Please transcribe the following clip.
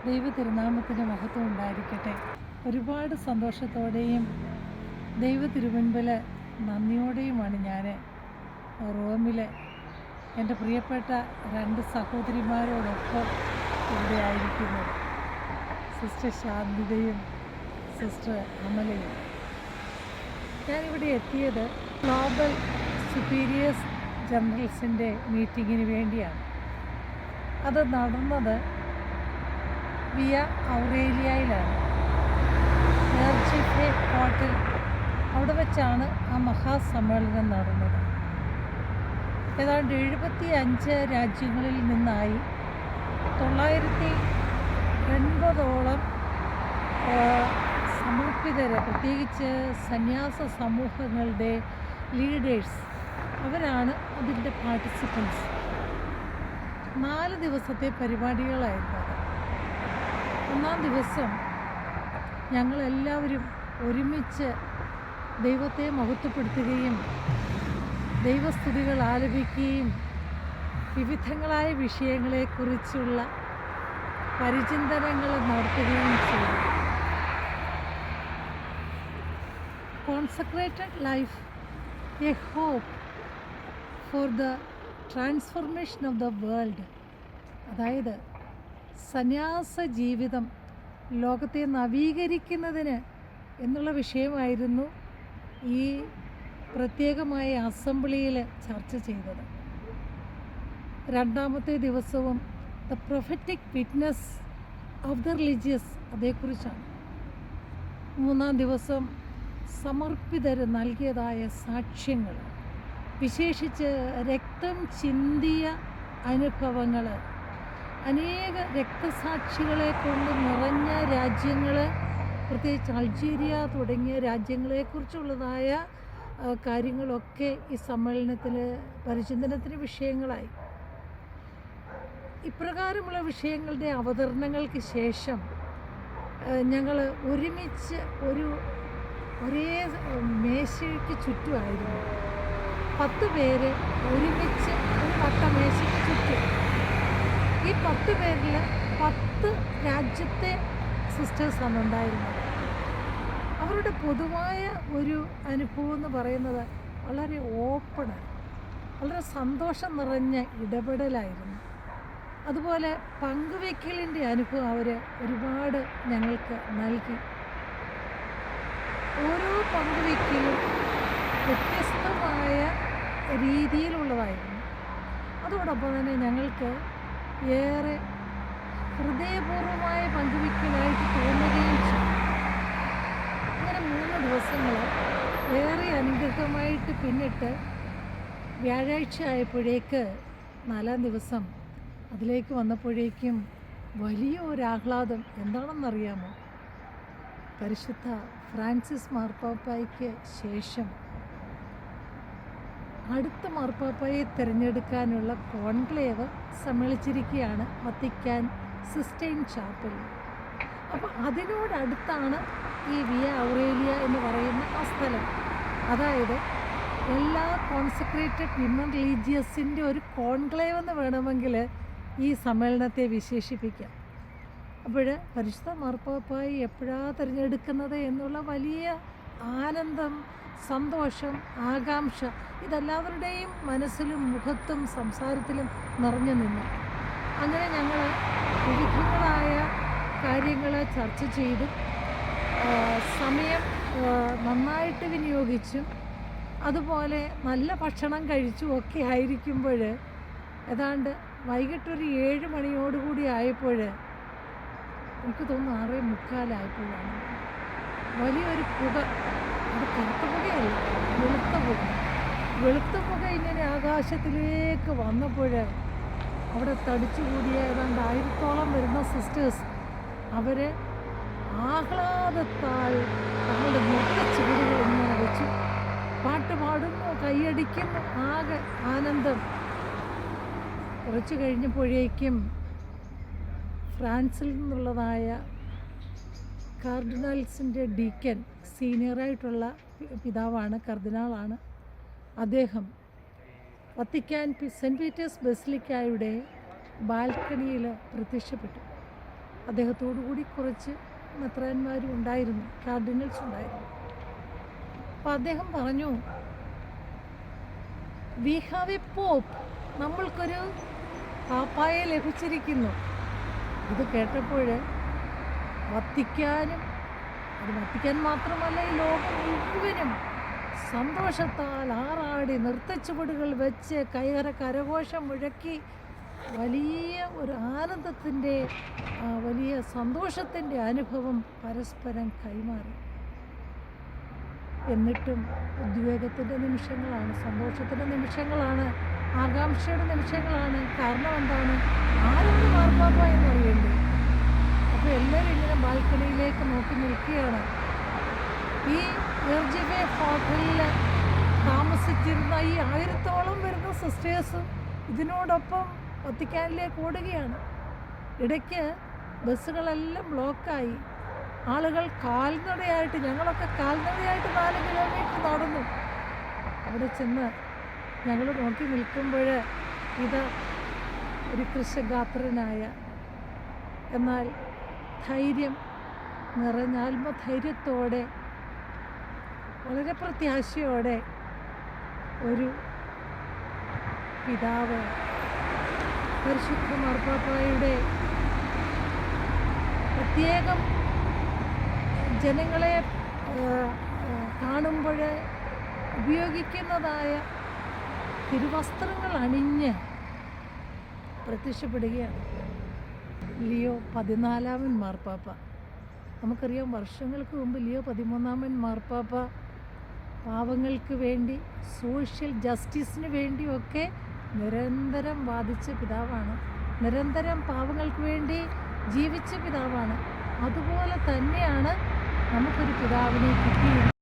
ദൈവ തിരുനാമത്തിന് മഹത്വം ഉണ്ടായിരിക്കട്ടെ. ഒരുപാട് സന്തോഷത്തോടെയും ദൈവ തിരുമുൻപിൽ നന്ദിയോടെയുമാണ് ഞാൻ റോമിലെ എൻ്റെ പ്രിയപ്പെട്ട 2 സഹോദരിമാരോടൊപ്പം ഇവിടെ ആയിരിക്കുന്നത്. സിസ്റ്റർ ശാന്തിതയും സിസ്റ്റർ അമലയും. ഞാനിവിടെ എത്തിയത് ഗ്ലോബൽ സുപ്പീരിയേഴ്സ് ജനറൽസിൻ്റെ മീറ്റിങ്ങിന് വേണ്ടിയാണ്. അത് നടന്നത് വിയ ഔറേലിയയിലാണ്, എർജിഫെ ഹോട്ടൽ. അവിടെ വെച്ചാണ് ആ മഹാസമ്മേളനം നടന്നത്. ഏതാണ്ട് 75 രാജ്യങ്ങളിൽ നിന്നായി 980ഓളം സമർപ്പിതരെ, പ്രത്യേകിച്ച് സന്യാസ സമൂഹങ്ങളുടെ ലീഡേഴ്സ്, അവരാണ് അതിൻ്റെ പാർട്ടിസിപ്പൻസ്. 4 ദിവസത്തെ പരിപാടികളായിരുന്നു അത്. ഒന്നാം ദിവസം ഞങ്ങളെല്ലാവരും ഒരുമിച്ച് ദൈവത്തെ മഹത്വപ്പെടുത്തുകയും ദൈവസ്തുതികൾ ആലപിക്കുകയും വിവിധങ്ങളായ വിഷയങ്ങളെക്കുറിച്ചുള്ള പരിചിന്തനങ്ങൾ നടത്തുകയും ചെയ്തു. Consecrated life, a hope for the transformation of the world. അതായത് സന്യാസ ജീവിതം ലോകത്തെ നവീകരിക്കുന്നതിന് എന്നുള്ള വിഷയമായിരുന്നു ഈ പ്രത്യേകമായ അസംബ്ലിയിൽ ചർച്ച ചെയ്തത്. 2ാമത്തെ ദിവസവും the prophetic witness of the religious, അതേക്കുറിച്ചാണ്. 3ാം ദിവസം സമർപ്പിതർ നൽകിയതായ സാക്ഷ്യങ്ങൾ, വിശേഷിച്ച് രക്തം ചിന്തിയ അനുഭവങ്ങൾ, അനേക രക്തസാക്ഷികളെ കൊണ്ട് നിറഞ്ഞ രാജ്യങ്ങൾ, പ്രത്യേകിച്ച് അൾജീരിയ തുടങ്ങിയ രാജ്യങ്ങളെക്കുറിച്ചുള്ളതായ കാര്യങ്ങളൊക്കെ ഈ സമ്മേളനത്തിൽ പരിചിന്തനത്തിന് വിഷയങ്ങളായി. ഇപ്രകാരമുള്ള വിഷയങ്ങളുടെ അവതരണങ്ങൾക്ക് ശേഷം ഞങ്ങൾ ഒരുമിച്ച് ഒരേ മേശയ്ക്ക് ചുറ്റുമായിരുന്നു. 10 പേര് ഒരുമിച്ച് ഒരു വട്ടമേശയ്ക്ക് ചുറ്റും. ഈ 10 പേരിൽ 10 രാജ്യത്തെ സിസ്റ്റേഴ്സാണ് ഉണ്ടായിരുന്നത്. അവരുടെ പൊതുവായ ഒരു അനുഭവം എന്ന് പറയുന്നത് വളരെ ഓപ്പണായി, വളരെ സന്തോഷം നിറഞ്ഞ ഇടപെടലായിരുന്നു. അതുപോലെ പങ്കുവയ്ക്കലിൻ്റെ അനുഭവം അവർ ഒരുപാട് ഞങ്ങൾക്ക് നൽകി. ഓരോ പങ്കുവയ്ക്കലും വ്യത്യസ്തമായ രീതിയിലുള്ളതായിരുന്നു. അതോടൊപ്പം തന്നെ ഞങ്ങൾക്ക് ഏറെ ഹൃദയപൂർവമായ പങ്കുവയ്ക്കലായിട്ട് തോന്നുകയും ചെയ്തു. അങ്ങനെ 3 ദിവസങ്ങൾ ഏറെ അനുഗ്രഹമായിട്ട് പിന്നിട്ട് വ്യാഴാഴ്ച ആയപ്പോഴേക്ക് 4ാം ദിവസം അതിലേക്ക് വന്നപ്പോഴേക്കും വലിയ ഒരാഹ്ലാദം. എന്താണെന്നറിയാമോ? പരിശുദ്ധ ഫ്രാൻസിസ് മാർപ്പാപ്പായ്ക്ക് ശേഷം അടുത്ത മാർപ്പാപ്പയെ തിരഞ്ഞെടുക്കാനുള്ള കോൺക്ലേവ് സമ്മേളിച്ചിരിക്കുകയാണ് വത്തിക്കാൻ സിസ്റ്റൈൻ ചാപ്പലിൽ. അപ്പോൾ അതിനോടടുത്താണ് ഈ വിയ ഔറേലിയ എന്ന് പറയുന്ന ആ സ്ഥലം. അതായത് എല്ലാ കോൺസെക്രേറ്റഡ് വിമൻ റിലീജിയസിൻ്റെ ഒരു കോൺക്ലേവ് എന്ന് വേണമെങ്കിൽ ഈ സമ്മേളനത്തെ വിശേഷിപ്പിക്കാം. അപ്പോൾ പരിശുദ്ധ മാർപ്പാപ്പായി എപ്പോഴാണ് തിരഞ്ഞെടുക്കുന്നത് എന്നുള്ള വലിയ ആനന്ദം, സന്തോഷം, ആകാംക്ഷ ഇതെല്ലാവരുടെയും മനസ്സിലും മുഖത്തും സംസാരത്തിലും നിറഞ്ഞു നിന്നു. അങ്ങനെ ഞങ്ങൾ വിവിധങ്ങളായ കാര്യങ്ങൾ ചർച്ച ചെയ്തു, സമയം നന്നായിട്ട് വിനിയോഗിച്ചും അതുപോലെ നല്ല ഭക്ഷണം കഴിച്ചും ഒക്കെ ആയിരിക്കുമ്പോൾ ഏതാണ്ട് വൈകിട്ടൊരു 7 മണിയോടുകൂടി ആയപ്പോൾ, എനിക്ക് തോന്നുന്നു 6:45 വലിയൊരു പുക, അത് കറുത്ത പുകയല്ല, വെളുത്ത പുക ഇങ്ങനെ ആകാശത്തിലേക്ക് വന്നപ്പോൾ അവിടെ തടിച്ചുകൂടിയ ഏതാണ്ട് 1000ഓളം വരുന്ന സിസ്റ്റേഴ്സ് അവർ ആഹ്ലാദത്താൽ തങ്ങളുടെ നൃത്തച്ചുവടുകൾ ഇങ്ങനെ വെച്ചു പാട്ട് പാടുന്നു, കൈയടിക്കുന്നു, ആകെ ആനന്ദം. കുറച്ച് കഴിഞ്ഞപ്പോഴേക്കും ഫ്രാൻസിൽ നിന്നുള്ളതായ കാർഡിനൽസിൻ്റെ ഡീക്കൻ, സീനിയറായിട്ടുള്ള പിതാവാണ്, കർദിനാളാണ് അദ്ദേഹം, വത്തിക്കാൻ സെൻറ്റ് പീറ്റേഴ്സ് ബസിലിക്കായുടെ ബാൽക്കണിയിൽ പ്രത്യക്ഷപ്പെട്ടു. അദ്ദേഹത്തോടു കൂടി കുറച്ച് മെത്രാന്മാരും ഉണ്ടായിരുന്നു, കാർഡിനൽസ് ഉണ്ടായിരുന്നു. അപ്പോൾ അദ്ദേഹം പറഞ്ഞു, വി ഹാവ് എ പോപ്പ്, നമ്മൾക്കൊരു പാപ്പായെ ലഭിച്ചിരിക്കുന്നു. ഇത് കേട്ടപ്പോൾ വത്തിക്കാനും, അത് വത്തിക്കാൻ മാത്രമല്ല ഈ ലോകം മുഴുവനും സന്തോഷത്താൽ ആറാടി നൃത്തച്ചുവടുകൾ വെച്ച് കരഘോഷം മുഴക്കി വലിയ ഒരു ആനന്ദത്തിൻ്റെ, വലിയ സന്തോഷത്തിൻ്റെ അനുഭവം പരസ്പരം കൈമാറി. എന്നിട്ടും ഉദ്വേഗത്തിൻ്റെ നിമിഷങ്ങളാണ്, സന്തോഷത്തിൻ്റെ നിമിഷങ്ങളാണ്, ആകാംക്ഷയുടെ നിമിഷങ്ങളാണ്. കാരണം എന്താണ്? ആരാണ് മാർപ്പാപ്പ എന്നറിയണ്ടേ? അപ്പോൾ എല്ലാവരും ഇങ്ങനെ ബാൽക്കണിയിലേക്ക് നോക്കി നിൽക്കുകയാണ്. ഈ എർജിബെ ഹോട്ടലിൽ താമസിച്ചിരുന്ന ഈ 1000-ഓളം വരുന്ന സിസ്റ്റേഴ്സും ഇതിനോടൊപ്പം വത്തിക്കാനിലേക്ക് ഓടുകയാണ്. ഇടയ്ക്ക് ബസ്സുകളെല്ലാം ബ്ലോക്കായി. ആളുകൾ കാൽനടയായിട്ട്, ഞങ്ങളൊക്കെ കാൽനടയായിട്ട് 4 കിലോമീറ്റർ നടന്നു. അവിടെ ചെന്ന് ഞങ്ങൾ നോക്കി നിൽക്കുമ്പോൾ ഇത് ഒരു കൃശഗാത്രനായ, എന്നാൽ ധൈര്യം നിറഞ്ഞ ആത്മധൈര്യത്തോടെ, വളരെ പ്രത്യാശയോടെ ഒരു പിതാവ് പരിശുദ്ധ മാർപ്പാപ്പായുടെ പ്രത്യേകം ജനങ്ങളെ കാണുമ്പോൾ ഉപയോഗിക്കുന്നതായ തിരുവസ്ത്രങ്ങൾ അണിഞ്ഞ് പ്രത്യക്ഷപ്പെടുകയാണ്. ലിയോ 14 മാർപ്പാപ്പ. നമുക്കറിയാം, വർഷങ്ങൾക്ക് മുമ്പ് ലിയോ 13 മാർപ്പാപ്പ പാവങ്ങൾക്ക് വേണ്ടി, സോഷ്യൽ ജസ്റ്റിസിന് വേണ്ടിയൊക്കെ നിരന്തരം വാദിച്ച പിതാവാണ്. നിരന്തരം പാവങ്ങൾക്ക് വേണ്ടി ജീവിച്ച പിതാവാണ്. അതുപോലെ തന്നെയാണ് നമുക്കൊരു പിതാവിനെ കിട്ടിയത്.